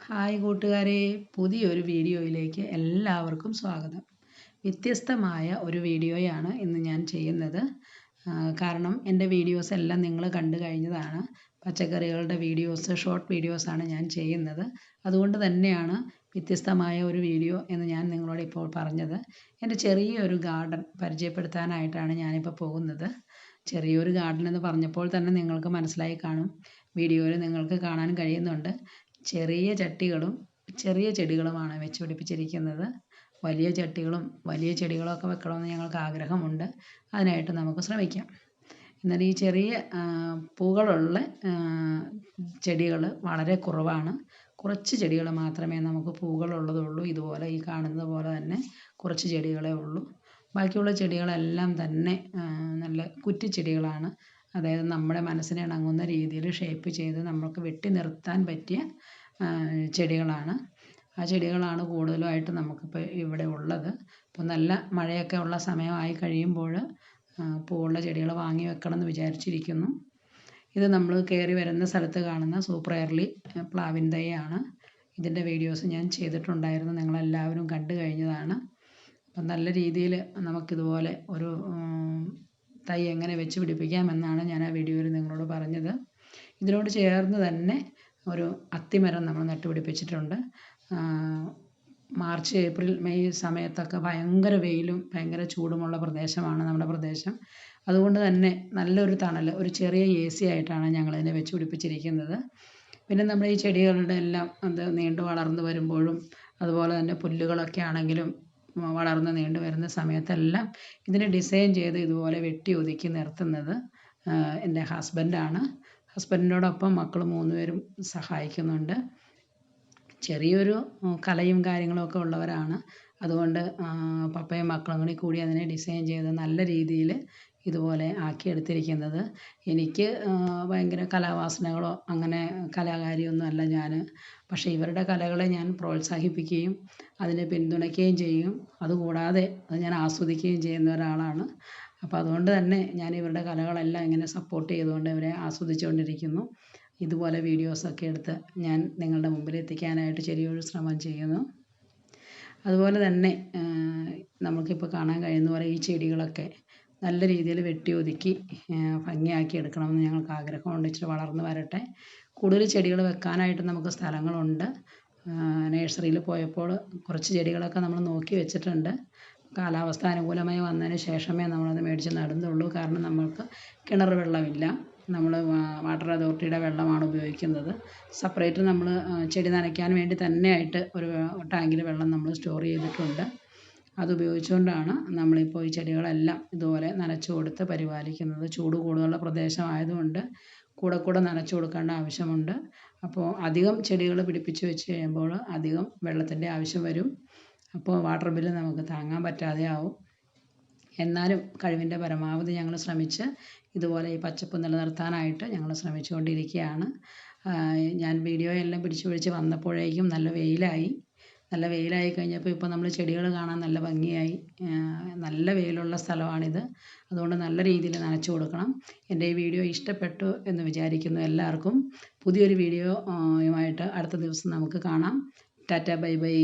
Hi കൂട്ടുകാരെ, പുതിയൊരു വീഡിയോയിലേക്ക് എല്ലാവർക്കും സ്വാഗതം. വ്യത്യസ്തമായ ഒരു വീഡിയോയാണ് ഇന്ന് ഞാൻ ചെയ്യുന്നത്. കാരണം എൻ്റെ വീഡിയോസ് എല്ലാം നിങ്ങൾ കണ്ടു കഴിഞ്ഞതാണ്. പച്ചക്കറികളുടെ വീഡിയോസ്, ഷോർട്ട് വീഡിയോസാണ് ഞാൻ ചെയ്യുന്നത്. അതുകൊണ്ട് തന്നെയാണ് വ്യത്യസ്തമായ ഒരു വീഡിയോ എന്ന് ഞാൻ നിങ്ങളോട് ഇപ്പോൾ പറഞ്ഞത്. എൻ്റെ ചെറിയൊരു ഗാർഡൻ പരിചയപ്പെടുത്താനായിട്ടാണ് ഞാനിപ്പോൾ പോകുന്നത്. ചെറിയൊരു ഗാർഡൻ എന്ന് പറഞ്ഞപ്പോൾ തന്നെ നിങ്ങൾക്ക് മനസ്സിലായി കാണും. വീഡിയോയിൽ നിങ്ങൾക്ക് കാണാൻ കഴിയുന്നുണ്ട്. ചെറിയ ചട്ടികളും ചെറിയ ചെടികളുമാണ് വെച്ച് പിടിപ്പിച്ചിരിക്കുന്നത്. വലിയ ചട്ടികളും വലിയ ചെടികളൊക്കെ വെക്കണമെന്ന് ഞങ്ങൾക്ക് ആഗ്രഹമുണ്ട്. അതിനായിട്ട് നമുക്ക് ശ്രമിക്കാം. എന്നാൽ ഈ ചെറിയ പൂക്കളുള്ള ചെടികൾ വളരെ കുറവാണ്. കുറച്ച് ചെടികൾ മാത്രമേ നമുക്ക് പൂക്കളുള്ളതുള്ളൂ. ഇതുപോലെ ഈ കാണുന്നത് പോലെ തന്നെ കുറച്ച് ചെടികളേ ഉള്ളൂ. ബാക്കിയുള്ള ചെടികളെല്ലാം തന്നെ നല്ല കുറ്റിച്ചെടികളാണ്. അതായത് നമ്മുടെ മനസ്സിനെ ഇണങ്ങുന്ന രീതിയിൽ ഷേപ്പ് ചെയ്ത് നമുക്ക് വെട്ടി നിർത്താൻ പറ്റിയ ചെടികളാണ്. ആ ചെടികളാണ് കൂടുതലുമായിട്ട് നമുക്കിപ്പോൾ ഇവിടെ ഉള്ളത്. ഇപ്പോൾ നല്ല മഴയൊക്കെ ഉള്ള സമയമായി കഴിയുമ്പോൾ പൂവുള്ള ചെടികൾ വാങ്ങി വെക്കണം എന്ന് വിചാരിച്ചിരിക്കുന്നു. ഇത് നമ്മൾ കയറി വരുന്ന സ്ഥലത്ത് കാണുന്ന സൂപ്പർ എയർലി പ്ലാവിൻ തൈയാണ്. ഇതിൻ്റെ വീഡിയോസ് ഞാൻ ചെയ്തിട്ടുണ്ടായിരുന്നു, നിങ്ങളെല്ലാവരും കണ്ടു കഴിഞ്ഞതാണ്. അപ്പം നല്ല രീതിയിൽ നമുക്കിതുപോലെ ഒരു തൈ എങ്ങനെ വെച്ച് പിടിപ്പിക്കാമെന്നാണ് ഞാൻ ആ വീഡിയോയിൽ നിങ്ങളോട് പറഞ്ഞത്. ഇതിനോട് ചേർന്ന് തന്നെ ഒരു അത്തിമരം നമ്മൾ നട്ടുപിടിപ്പിച്ചിട്ടുണ്ട്. മാർച്ച്, ഏപ്രിൽ, മെയ് സമയത്തൊക്കെ ഭയങ്കര വെയിലും ഭയങ്കര ചൂടുമുള്ള പ്രദേശമാണ് നമ്മുടെ പ്രദേശം. അതുകൊണ്ട് തന്നെ നല്ലൊരു തണൽ, ഒരു ചെറിയ AC ആയിട്ടാണ് ഞങ്ങളിതിനെ വെച്ച് പിടിപ്പിച്ചിരിക്കുന്നത്. പിന്നെ നമ്മുടെ ഈ ചെടികളുടെ എല്ലാം അത് നീണ്ടു വളർന്നു വരുമ്പോഴും അതുപോലെ തന്നെ പുല്ലുകളൊക്കെ ആണെങ്കിലും വളർന്ന് നീണ്ടു വരുന്ന സമയത്തെല്ലാം ഇതിനെ ഡിസൈൻ ചെയ്ത് ഇതുപോലെ വെട്ടി ഒതുക്കി നിർത്തുന്നത് എൻ്റെ ഹസ്ബൻഡാണ്. ഹസ്ബൻഡിനോടൊപ്പം മക്കൾ 3 പേരും സഹായിക്കുന്നുണ്ട്. ചെറിയൊരു കലയും കാര്യങ്ങളൊക്കെ ഉള്ളവരാണ്. അതുകൊണ്ട് പപ്പയും മക്കളും കൂടി അതിനെ ഡിസൈൻ ചെയ്ത് നല്ല രീതിയിൽ ഇതുപോലെ ആക്കിയെടുത്തിരിക്കുന്നത്. എനിക്ക് ഭയങ്കര കലാവാസനകളോ അങ്ങനെ കലാകാരിയൊന്നും അല്ല ഞാൻ. പക്ഷേ ഇവരുടെ കലകളെ ഞാൻ പ്രോത്സാഹിപ്പിക്കുകയും അതിനെ പിന്തുണയ്ക്കുകയും ചെയ്യും. അതുകൂടാതെ അത് ഞാൻ ആസ്വദിക്കുകയും ചെയ്യുന്ന ഒരാളാണ്. അപ്പോൾ അതുകൊണ്ട് തന്നെ ഞാൻ ഇവരുടെ കലകളെല്ലാം ഇങ്ങനെ സപ്പോർട്ട് ചെയ്തുകൊണ്ട് ഇവരെ ആസ്വദിച്ചുകൊണ്ടിരിക്കുന്നു. ഇതുപോലെ വീഡിയോസൊക്കെ എടുത്ത് ഞാൻ നിങ്ങളുടെ മുമ്പിൽ എത്തിക്കാനായിട്ട് ചെറിയൊരു ശ്രമം ചെയ്യുന്നു. അതുപോലെ തന്നെ നമുക്കിപ്പോൾ കാണാൻ കഴിയുന്ന പോലെ ഈ ചെടികളൊക്കെ നല്ല രീതിയിൽ വെട്ടി ഒതുക്കി ഭംഗിയാക്കി എടുക്കണമെന്ന് ഞങ്ങൾക്ക് ആഗ്രഹമുണ്ട്. ഇച്ചിരി വളർന്നു വരട്ടെ. കൂടുതൽ ചെടികൾ വെക്കാനായിട്ട് നമുക്ക് സ്ഥലങ്ങളുണ്ട്. നഴ്സറിയിൽ പോയപ്പോൾ കുറച്ച് ചെടികളൊക്കെ നമ്മൾ നോക്കി വെച്ചിട്ടുണ്ട്. കാലാവസ്ഥ അനുകൂലമായി വന്നതിന് ശേഷമേ നമ്മളത് മേടിച്ച് നടുന്നുള്ളൂ. കാരണം നമ്മൾക്ക് കിണർ വെള്ളമില്ല. നമ്മൾ വാട്ടർ അതോറിറ്റിയുടെ വെള്ളമാണ് ഉപയോഗിക്കുന്നത്. സെപ്പറേറ്റ് നമ്മൾ ചെടി നനയ്ക്കാൻ വേണ്ടി തന്നെയായിട്ട് ഒരു ടാങ്കിൽ വെള്ളം നമ്മൾ സ്റ്റോർ ചെയ്തിട്ടുണ്ട്. അതുപയോഗിച്ചുകൊണ്ടാണ് നമ്മളിപ്പോൾ ഈ ചെടികളെല്ലാം ഇതുപോലെ നനച്ചു കൊടുത്ത് പരിപാലിക്കുന്നത്. ചൂട് കൂടുതലുള്ള പ്രദേശമായതുകൊണ്ട് കൂടെ നനച്ചു കൊടുക്കേണ്ട ആവശ്യമുണ്ട്. അപ്പോൾ അധികം ചെടികൾ പിടിപ്പിച്ച് വെച്ച് കഴിയുമ്പോൾ അധികം വെള്ളത്തിൻ്റെ ആവശ്യം വരും. അപ്പോൾ വാട്ടർ ബില്ല് നമുക്ക് താങ്ങാൻ പറ്റാതെ ആവും. എന്നാലും കഴിവിൻ്റെ പരമാവധി ഞങ്ങൾ ശ്രമിച്ച് ഇതുപോലെ ഈ പച്ചപ്പ് നിലനിർത്താനായിട്ട് ഞങ്ങൾ ശ്രമിച്ചുകൊണ്ടിരിക്കുകയാണ്. ഞാൻ വീഡിയോ എല്ലാം പിടിച്ച് വന്നപ്പോഴേക്കും നല്ല വെയിലായി കഴിഞ്ഞപ്പോൾ ഇപ്പോൾ നമ്മൾ ചെടികൾ കാണാൻ നല്ല ഭംഗിയായി. നല്ല വെയിലുള്ള സ്ഥലമാണിത്. അതുകൊണ്ട് നല്ല രീതിയിൽ നനച്ചു കൊടുക്കണം. എൻ്റെ ഈ വീഡിയോ ഇഷ്ടപ്പെട്ടു എന്ന് വിചാരിക്കുന്നു എല്ലാവർക്കും. പുതിയൊരു വീഡിയോയുമായിട്ട് അടുത്ത ദിവസം നമുക്ക് കാണാം. Tata, bye bye.